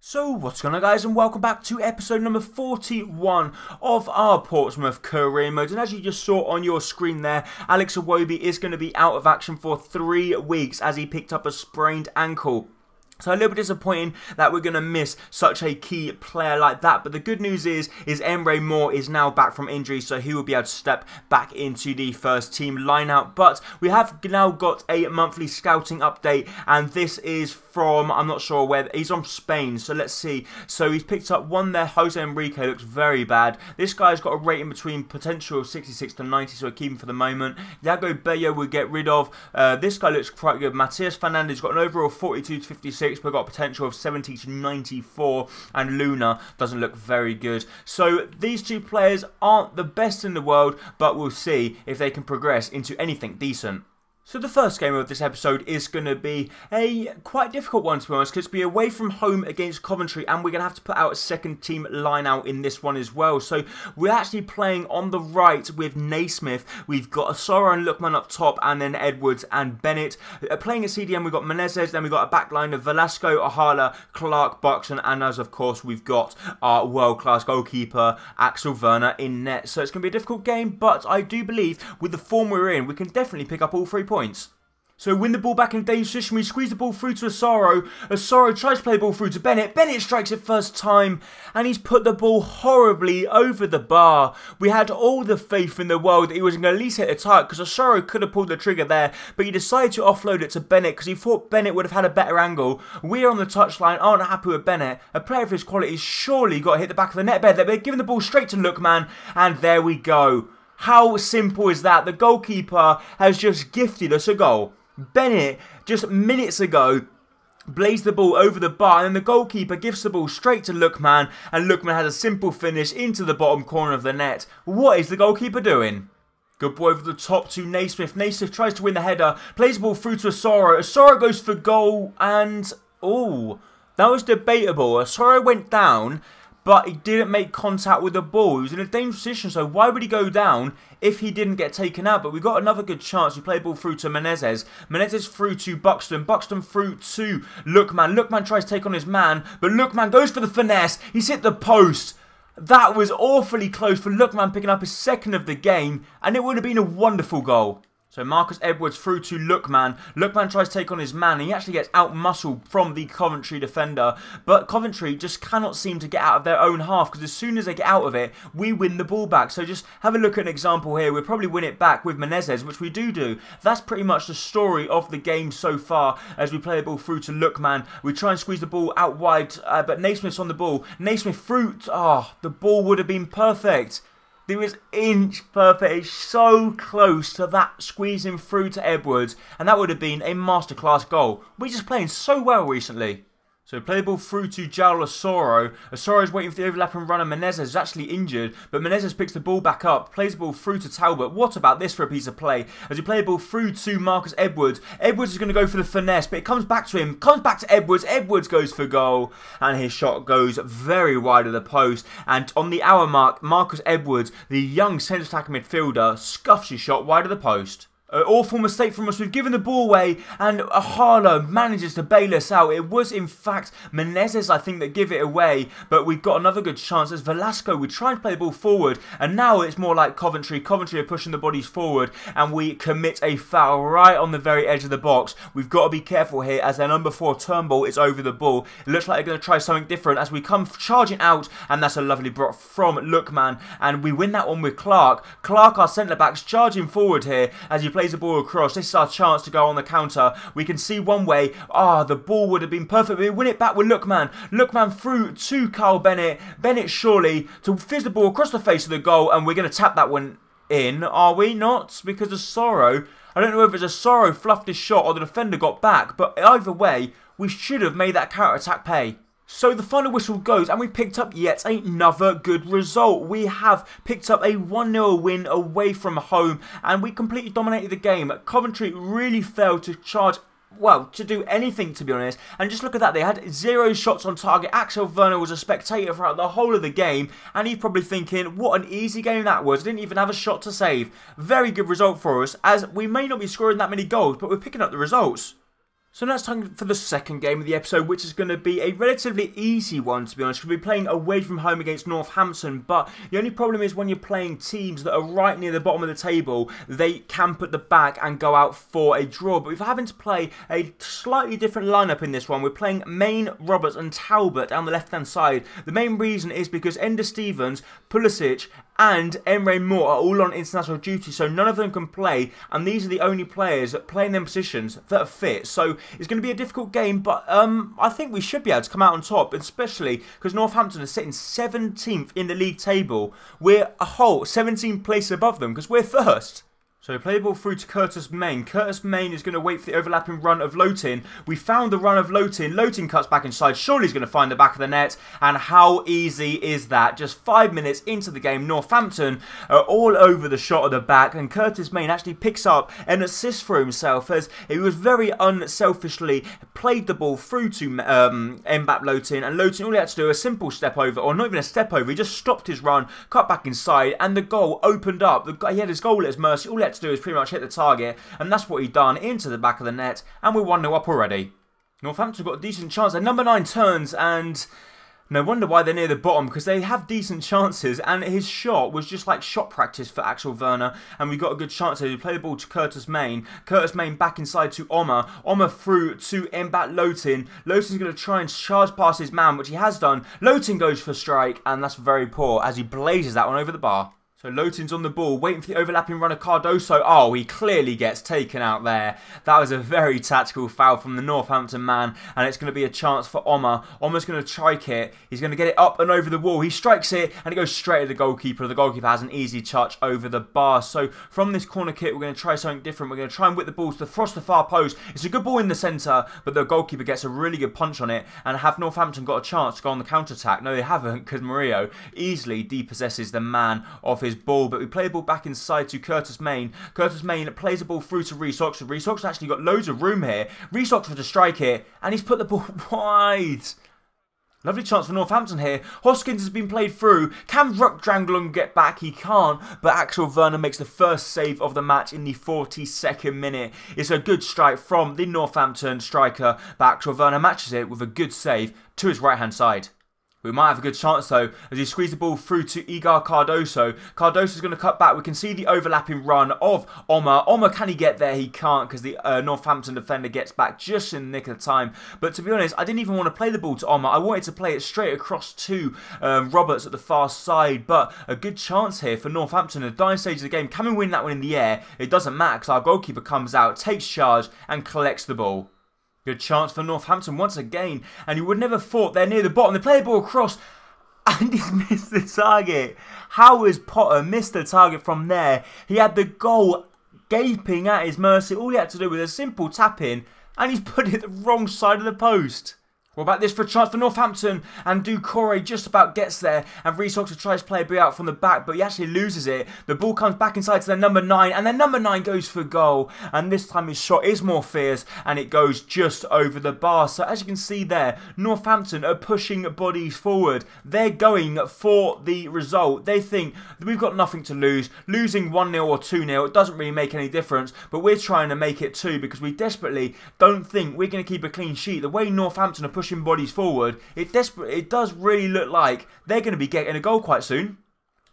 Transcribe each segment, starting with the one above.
So what's going on, guys, and welcome back to episode number 41 of our Portsmouth career mode. And as you just saw on your screen there, Alex Iwobi is going to be out of action for 3 weeks as he picked up a sprained ankle. So a little bit disappointing that we're going to miss such a key player like that. But the good news is Emre Moore is now back from injury, so he will be able to step back into the first team lineout. But we have now got a monthly scouting update, and this is from, I'm not sure where, he's from Spain, so let's see. So he's picked up one there. Jose Enrique looks very bad. This guy's got a rating between potential of 66 to 90, so we'll keep him for the moment. Yago Bello we'll get rid of. This guy looks quite good. Matias Fernandez got an overall 42 to 56, but got a potential of 70 to 94, and Luna doesn't look very good. So these two players aren't the best in the world, but we'll see if they can progress into anything decent. So the first game of this episode is going to be a quite difficult one, to be honest, because it's be away from home against Coventry, and we're going to have to put out a second team line out in this one as well. So we're actually playing on the right with Naismith. We've got Asoro and Lookman up top, and then Edwards and Bennett. Playing at CDM, we've got Menezes, then we've got a back line of Velasco, Ahala, Clark, Buxton, and as of course we've got our world-class goalkeeper, Axel Werner, in net. So it's going to be a difficult game, but I do believe with the form we're in, we can definitely pick up all 3 points. So win the ball back in dangerous position. We squeeze the ball through to Asoro. Asoro tries to play the ball through to Bennett. Bennett strikes it first time, and he's put the ball horribly over the bar. We had all the faith in the world that he was going to at least hit the target, because Asoro could have pulled the trigger there, but he decided to offload it to Bennett because he thought Bennett would have had a better angle. We are on the touchline, aren't happy with Bennett. A player of his quality surely got to hit the back of the net bed. They're giving the ball straight to Lookman, and there we go. How simple is that? The goalkeeper has just gifted us a goal. Bennett, just minutes ago, blazed the ball over the bar, and then the goalkeeper gives the ball straight to Lookman, and Lookman has a simple finish into the bottom corner of the net. What is the goalkeeper doing? Good ball over the top to Naismith. Naismith tries to win the header, plays the ball through to Asoro. Asoro goes for goal, and oh, that was debatable. Asoro went down, but he didn't make contact with the ball. He was in a dangerous position, so why would he go down if he didn't get taken out? But we got another good chance. We play the ball through to Menezes. Menezes through to Buxton. Buxton through to Lookman. Lookman tries to take on his man, but Lookman goes for the finesse. He's hit the post. That was awfully close for Lookman, picking up his second of the game, and it would have been a wonderful goal. So Marcus Edwards through to Lookman. Lookman tries to take on his man, and he actually gets out-muscled from the Coventry defender. But Coventry just cannot seem to get out of their own half, because as soon as they get out of it, we win the ball back. So just have a look at an example here. We'll probably win it back with Menezes, which we do. That's pretty much the story of the game so far as we play the ball through to Lookman. We try and squeeze the ball out wide, but Naismith's on the ball. Naismith through, the ball would have been perfect. It was inch perfect. It's so close to that squeezing through to Edwards, and that would have been a masterclass goal. We're just playing so well recently. So play the ball through to João Asoro. Asoro's waiting for the overlap and run, and Menezes is actually injured, but Menezes picks the ball back up, plays the ball through to Talbot. What about this for a piece of play? As we play the ball through to Marcus Edwards. Edwards is going to go for the finesse, but it comes back to him, comes back to Edwards. Edwards goes for goal, and his shot goes very wide of the post. And on the hour mark, Marcus Edwards, the young centre attacking midfielder, scuffs his shot wide of the post. An awful mistake from us. We've given the ball away, and Ahala manages to bail us out. It was, in fact, Menezes, I think, that give it away, but we've got another good chance. As Velasco, we try and play the ball forward, and now it's more like Coventry. Coventry are pushing the bodies forward, and we commit a foul right on the very edge of the box. We've got to be careful here, as their number 4 Turnbull is over the ball. It looks like they're going to try something different as we come charging out, and that's a lovely block from Lookman, and we win that one with Clark. Clark, our centre-back's charging forward here as he plays the ball across. This is our chance to go on the counter. We can see one way. The ball would have been perfect. We win it back with Lookman. Lookman through to Carl Bennett. Bennett surely to fizz the ball across the face of the goal, and we're going to tap that one in, are we not? Because Asoro, I don't know whether it's Asoro fluffed his shot or the defender got back, but either way, we should have made that counter-attack pay. So the final whistle goes, and we picked up yet another good result. We have picked up a 1-0 win away from home, and we completely dominated the game. Coventry really failed to charge, well, to do anything, to be honest. And just look at that, they had 0 shots on target. Axel Werner was a spectator throughout the whole of the game, and he's probably thinking, what an easy game that was. Didn't even have a shot to save. Very good result for us, as we may not be scoring that many goals, but we're picking up the results. So now it's time for the second game of the episode, which is going to be a relatively easy one, to be honest. We'll be playing away from home against Northampton, but the only problem is when you're playing teams that are right near the bottom of the table, they camp at the back and go out for a draw. But we're having to play a slightly different lineup in this one. We're playing Main, Roberts and Talbot down the left-hand side. The main reason is because Ender Stevens, Pulisic and Emre Moore are all on international duty, so none of them can play, and these are the only players that play in their positions that are fit. So it's going to be a difficult game, but I think we should be able to come out on top, especially because Northampton is sitting 17th in the league table. We're a whole 17 places above them because we're first. So play the ball through to Curtis Main. Curtis Main is going to wait for the overlapping run of Lotin. We found the run of Lotin. Lotin cuts back inside. Surely he's going to find the back of the net. And how easy is that? Just 5 minutes into the game, Northampton are all over the shot of the back. And Curtis Main actually picks up an assist for himself as he was very unselfishly played the ball through to Mbap Lotin. And Lotin, all he had to do a simple step over, or not even a step over. He just stopped his run, cut back inside, and the goal opened up. He had his goal at his mercy. All he had to do is pretty much hit the target, and that's what he done into the back of the net, and we're 1-0 up already. Northampton got a decent chance. Their number 9 turns, and no wonder why they're near the bottom, because they have decent chances, and his shot was just like shot practice for Axel Werner, and we got a good chance here. We play the ball to Curtis Main. Curtis Main back inside to Omar. Omar through to Mbap Lotin. Lotin's going to try and charge past his man, which he has done. Lotin goes for strike, and that's very poor as he blazes that one over the bar. So Lotin's on the ball, waiting for the overlapping run of Cardoso. Oh, he clearly gets taken out there. That was a very tactical foul from the Northampton man, and it's going to be a chance for Omar. Omar's going to strike it. He's going to get it up and over the wall. He strikes it, and it goes straight at the goalkeeper. The goalkeeper has an easy touch over the bar. So from this corner kick, we're going to try something different. We're going to try and whip the ball to the far post. It's a good ball in the centre, but the goalkeeper gets a really good punch on it. And have Northampton got a chance to go on the counter-attack? No, they haven't, because Murillo easily depossesses the man of his ball, but we play the ball back inside to Curtis Main. Curtis Main plays the ball through to Reece Oxford. Reece Oxford actually got loads of room here. Reece Oxford to strike it, and he's put the ball wide. Lovely chance for Northampton here. Hoskins has been played through. Can Ruckdranglund get back? He can't, but Axel Werner makes the first save of the match in the 42nd minute. It's a good strike from the Northampton striker, but Axel Werner matches it with a good save to his right-hand side. We might have a good chance though, as he squeezes the ball through to Igar Cardoso. Cardoso's going to cut back. We can see the overlapping run of Omar. Omar, can he get there? He can't, because the Northampton defender gets back just in the nick of the time. But to be honest, I didn't even want to play the ball to Omar. I wanted to play it straight across to Roberts at the far side. But a good chance here for Northampton at the dying stage of the game. Can we win that one in the air? It doesn't matter, because our goalkeeper comes out, takes charge and collects the ball. Good chance for Northampton once again, and you would never thought they're near the bottom. They play the ball across, and he's missed the target. How has Potter missed the target from there? He had the goal gaping at his mercy. All he had to do was a simple tap in, and he's put it the wrong side of the post. What about this for a chance for Northampton? And Doucouré just about gets there. And Reece Oxford tries to play a bit out from the back, but he actually loses it. The ball comes back inside to their number 9. And their number 9 goes for goal. And this time his shot is more fierce. And it goes just over the bar. So as you can see there, Northampton are pushing bodies forward. They're going for the result. They think that we've got nothing to lose. Losing 1-0 or 2-0, it doesn't really make any difference. But we're trying to make it 2 because we desperately don't think we're going to keep a clean sheet. The way Northampton are pushing bodies forward, it does really look like they're going to be getting a goal quite soon.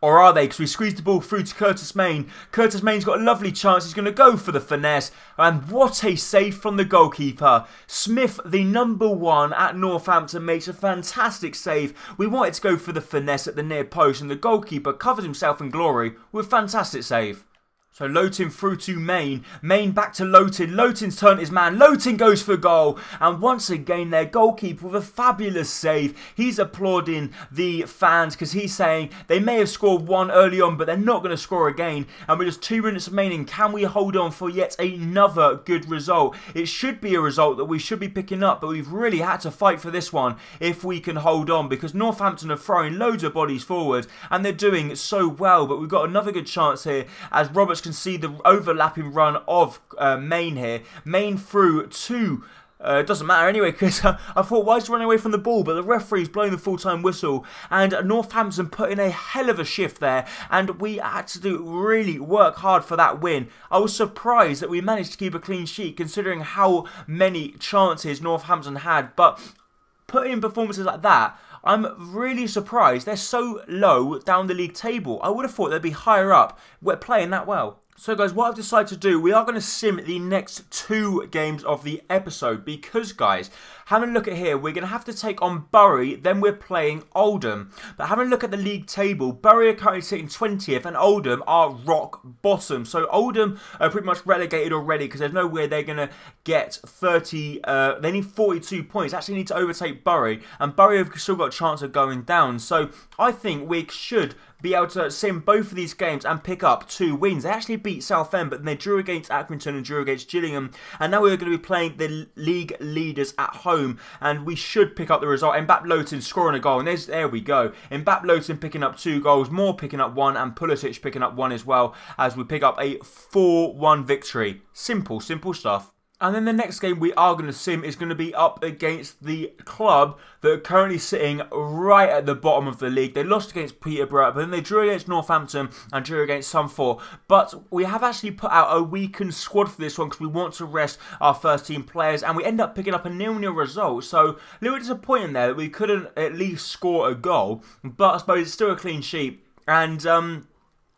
Or are they? Because we squeezed the ball through to Curtis Main. Curtis Main's got a lovely chance. He's going to go for the finesse. And what a save from the goalkeeper. Smith, the number 1 at Northampton, makes a fantastic save. We wanted to go for the finesse at the near post, and the goalkeeper covers himself in glory with a fantastic save. So Lotin through to Main. Main back to Lotin. Lotin's turned his man. Lotin goes for goal. And once again, their goalkeeper with a fabulous save. He's applauding the fans because he's saying they may have scored 1 early on, but they're not going to score again. And with just 2 minutes remaining, can we hold on for yet another good result? It should be a result that we should be picking up, but we've really had to fight for this one if we can hold on, because Northampton are throwing loads of bodies forward and they're doing so well. But we've got another good chance here as Roberts can see the overlapping run of Main here. Main through to It doesn't matter anyway, because I thought, why is he running away from the ball? But the referee's blowing the full-time whistle, and Northampton put in a hell of a shift there, and we had to really work hard for that win. I was surprised that we managed to keep a clean sheet, considering how many chances Northampton had, but putting in performances like that, I'm really surprised. They're so low down the league table. I would have thought they'd be higher up. We're playing that well. So guys, what I've decided to do, we are going to sim the next 2 games of the episode because, guys, having a look at here, we're going to have to take on Bury, then we're playing Oldham. But having a look at the league table, Bury are currently sitting 20th and Oldham are rock bottom. So Oldham are pretty much relegated already because there's no way they're going to get 30, they need 42 points, actually need to overtake Bury, and Bury have still got a chance of going down. So I think we should be able to sim both of these games and pick up 2 wins. They actually beat Southend, but then they drew against Accrington and drew against Gillingham. And now we're going to be playing the league leaders at home, and we should pick up the result. Mbappe Lowton scoring a goal, and there we go. Mbappe Lowton picking up 2 goals, Moore picking up 1, and Pulisic picking up 1 as well, as we pick up a 4-1 victory. Simple stuff. And then the next game we are going to sim is going to be up against the club that are currently sitting right at the bottom of the league. They lost against Peterborough, but then they drew against Northampton and drew against Sunfor. But we have actually put out a weakened squad for this one because we want to rest our first team players, and we end up picking up a 0-0 result. So a little disappointing there that we couldn't at least score a goal, but I suppose it's still a clean sheet. And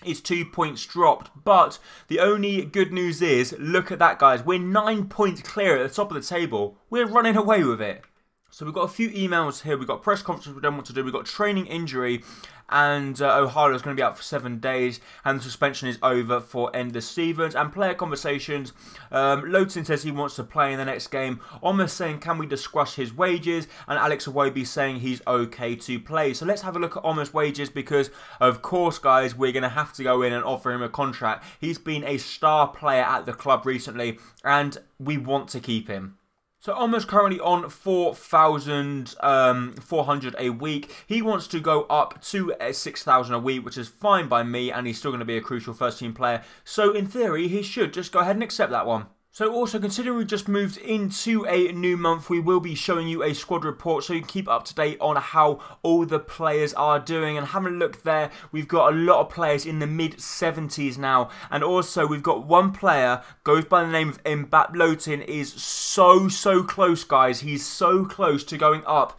it's 2 points dropped, but the only good news is, look at that, guys. We're 9 points clear at the top of the table. We're running away with it. So we've got a few emails here. We've got press conference we don't want to do. We've got training injury, and O'Hara is going to be out for 7 days, and the suspension is over for Ender Stevens. And player conversations, Lowton says he wants to play in the next game. Omar saying, can we discuss his wages? And Alex Iwobi saying he's okay to play. So let's have a look at Omar's wages because, of course, guys, we're going to have to go in and offer him a contract. He's been a star player at the club recently, and we want to keep him. So Omar's currently on 4,400 a week. He wants to go up to 6,000 a week, which is fine by me, and he's still going to be a crucial first team player. So in theory, he should just go ahead and accept that one. So also, considering we just moved into a new month, we will be showing you a squad report so you can keep up to date on how all the players are doing. And having a look there, we've got a lot of players in the mid-70s now. And also, we've got one player, goes by the name of Mbappe Lowton, is so close, guys. He's so close to going up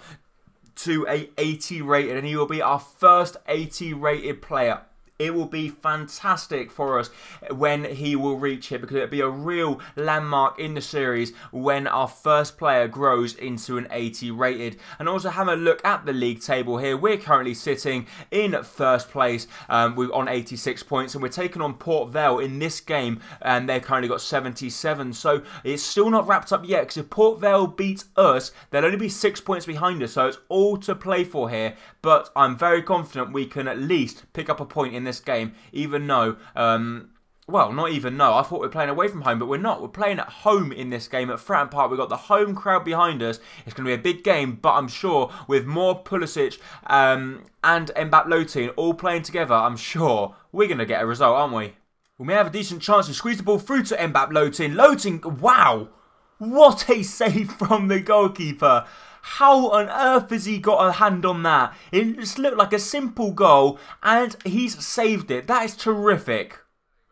to a 80 rated, and he will be our first 80 rated player. It will be fantastic for us when he will reach it, because it'll be a real landmark in the series when our first player grows into an 80 rated. And also have a look at the league table here. We're currently sitting in first place we're on 86 points, and we're taking on Port Vale in this game, and they've currently got 77. So it's still not wrapped up yet, because if Port Vale beats us, they'll only be 6 points behind us. So it's all to play for here, but I'm very confident we can at least pick up a point in this game, even though, well, not even though, I thought we were playing away from home, but we're not. We're playing at home in this game at Fratton Park. We've got the home crowd behind us. It's going to be a big game, but I'm sure with more Pulisic and Mbappe Lowton all playing together, I'm sure we're going to get a result, aren't we? We may have a decent chance to squeeze the ball through to Mbappe Lowton. Lowton, wow! What a save from the goalkeeper. How on earth has he got a hand on that? It just looked like a simple goal, and he's saved it. That is terrific.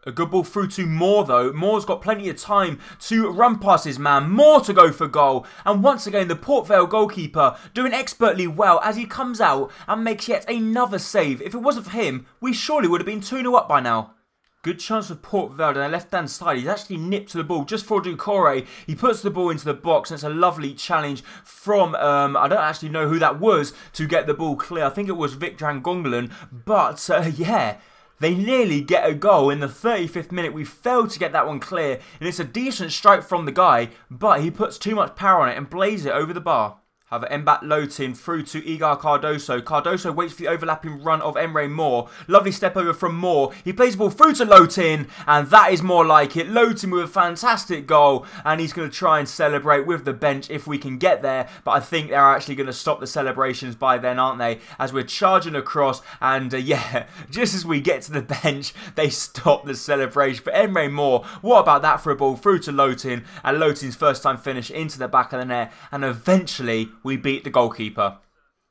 A good ball through to Moore, though. Moore's got plenty of time to run past his man. Moore to go for goal. And once again, the Port Vale goalkeeper doing expertly well as he comes out and makes yet another save. If it wasn't for him, we surely would have been 2-0 up by now. Good chance for Port Vale on the left-hand side. He's actually nipped to the ball just for Doucouré. He puts the ball into the box, and it's a lovely challenge from, I don't actually know who that was, to get the ball clear. I think it was Victor Angonglan, but yeah, they nearly get a goal in the 35th minute. We failed to get that one clear, and it's a decent strike from the guy, but he puts too much power on it and blazes it over the bar. Have an Mbappe Lotin through to Igor Cardoso. Cardoso waits for the overlapping run of Emre Moore. Lovely step over from Moore. He plays the ball through to Lotin, and that is more like it. Lotin with a fantastic goal, and he's going to try and celebrate with the bench if we can get there. But I think they're actually going to stop the celebrations by then, aren't they? As we're charging across, and yeah, just as we get to the bench, they stop the celebration. But Emre Moore, what about that for a ball through to Lotin, and Lotin's first time finish into the back of the net, and eventually we beat the goalkeeper.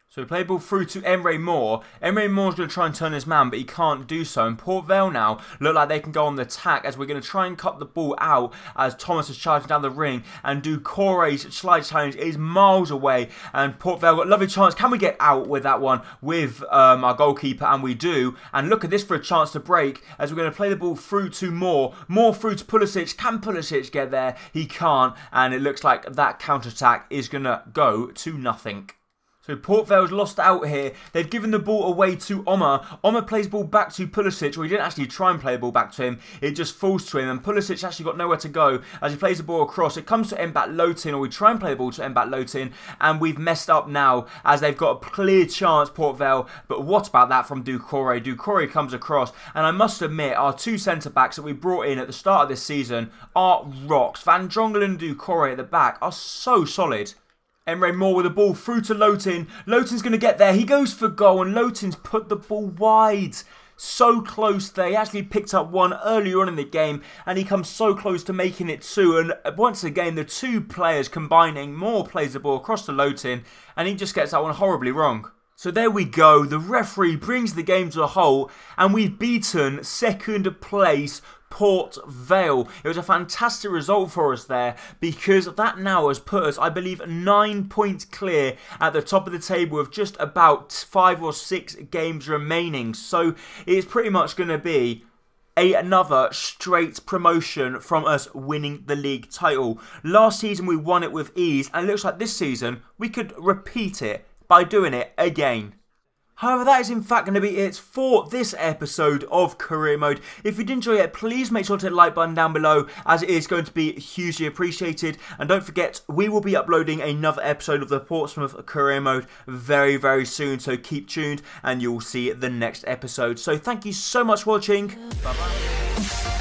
So we play ball through to Emre Moore. Emre Moore's going to try and turn his man, but he can't do so. And Port Vale now look like they can go on the attack as we're going to try and cut the ball out as Thomas is charging down the ring. And Doucouré's slide challenge is miles away. And Port Vale got a lovely chance. Can we get out with that one with our goalkeeper? And we do. And look at this for a chance to break as we're going to play the ball through to Moore. Moore through to Pulisic. Can Pulisic get there? He can't. And it looks like that counter-attack is going to go to nothing. So Port Vale's lost out here. They've given the ball away to Omar. Omar plays ball back to Pulisic. Well, he didn't actually try and play the ball back to him. It just falls to him. And Pulisic actually got nowhere to go as he plays the ball across. It comes to Mbappe Lotin, or we try and play the ball to Mbappe Lotin. And we've messed up now as they've got a clear chance, Port Vale. But what about that from Doucouré? Doucouré comes across. And I must admit, our two centre-backs that we brought in at the start of this season are rocks. Van Drongelen and Doucouré at the back are so solid. Emre Moore with the ball through to Lotin. Lotin's going to get there. He goes for goal and Lotin's put the ball wide. So close there. He actually picked up one earlier on in the game and he comes so close to making it two. And once again, the two players combining. Moore plays the ball across to Lotin and he just gets that one horribly wrong. So there we go. The referee brings the game to a halt and we've beaten second place Port Vale. It was a fantastic result for us there because that now has put us, I believe, 9 points clear at the top of the table with just about 5 or 6 games remaining. So it's pretty much going to be another straight promotion from us winning the league title. Last season we won it with ease and it looks like this season we could repeat it by doing it again. However, that is in fact going to be it for this episode of Career Mode. If you did enjoy it, please make sure to hit the like button down below as it is going to be hugely appreciated. And don't forget, we will be uploading another episode of the Portsmouth Career Mode very, very soon. So keep tuned and you'll see the next episode. So thank you so much for watching. Bye-bye.